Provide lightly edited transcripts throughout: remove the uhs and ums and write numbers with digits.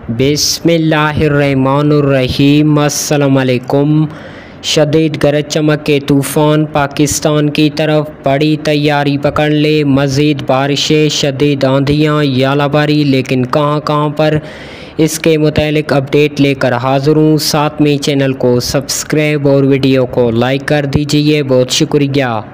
बिस्मिल्लाहिर्रहमानुर्रहीम। अस्सलाम वालेकुम। शदीद गरज चमक के तूफ़ान पाकिस्तान की तरफ बड़ी तैयारी पकड़ ले। मज़ीद बारिशें, शदीद आंधियाँ, यालाबारी, लेकिन कहाँ कहाँ पर, इसके मुतालिक अपडेट लेकर हाज़िर हूँ। साथ में चैनल को सब्सक्राइब और वीडियो को लाइक कर दीजिए, बहुत शुक्रिया।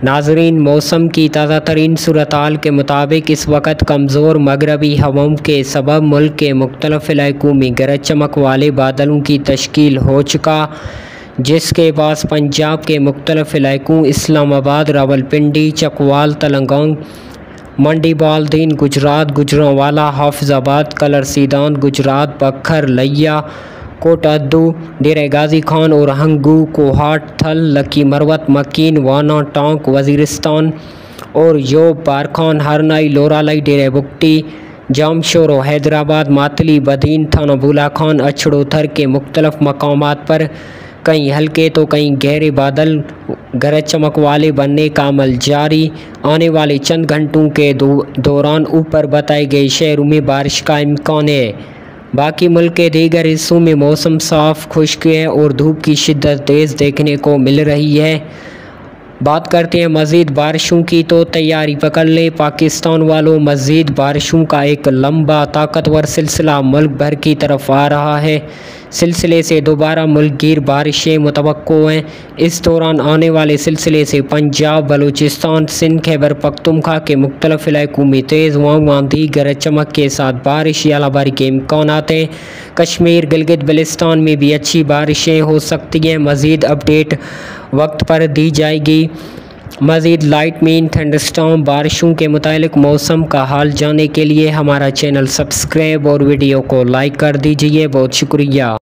नाज़रीन, मौसम की ताज़ा तरीन सूरत-हाल के मुताबिक इस वक्त कमज़ोर मगरबी हवाओं के सबब मुल्क के मुख्तलिफ़ इलाकों में गरज चमक वाले बादलों की तश्कील हो चुका, जिसके बाद पंजाब के मुख्तलिफ़ इलाकों इस्लामाबाद, रावलपिंडी, चकवाल, तेलंगाना, मंडी बाल्दीन गुजरात, गुजरांवाला, हाफिज़ाबाद, कलर सीदान गुजरात, बखर, लिया, कोटअद्दू, डेरा गाजी खान और हंगू, कोहाट, थल, लकी मरवत, मकीन, वाना, टांक, वज़ीरिस्तान और योब, बारखान, हरनाई, लोरालाई, डेरा बुगटी, जामशोर, हैदराबाद, मातली, बदीन, थाना बुला खान, अछड़ोथर के मुख्तलिफ़ मकामात पर कहीं हल्के तो कहीं गहरे बादल गरज चमक वाले बनने का अमल जारी। आने वाले चंद घंटों के दौरान ऊपर बताए गए शहरों में बारिश का इम्कान है। बाकी मुल्क के दीगर हिस्सों में मौसम साफ़, खुश्क है और धूप की शिद्दत तेज़ देखने को मिल रही है। बात करते हैं मज़ीद बारिशों की, तो तैयारी पकड़ लें पाकिस्तान वालों। मज़ीद बारिशों का एक लंबा ताकतवर सिलसिला मुल्क भर की तरफ आ रहा है। सिलसिले से दोबारा मुल्कगीर बारिशें मुतवक्को हैं। इस दौरान आने वाले सिलसिले से पंजाब, बलूचिस्तान, सिंध, खैबर पख्तूनख्वा के मुख्तलिफ़ इलाकों में तेज़ हवाओं, आंधी, गरज चमक के साथ बारिश, यालाबारी के इम्कान हैं। कश्मीर, गिलगित बल्तिस्तान में भी अच्छी बारिशें हो सकती हैं। मज़ीद अपडेट वक्त पर दी जाएगी। मज़ीद लाइट मेन थंडरस्टॉर्म बारिशों के मुतालिक मौसम का हाल जानने के लिए हमारा चैनल सब्सक्राइब और वीडियो को लाइक कर दीजिए, बहुत शुक्रिया।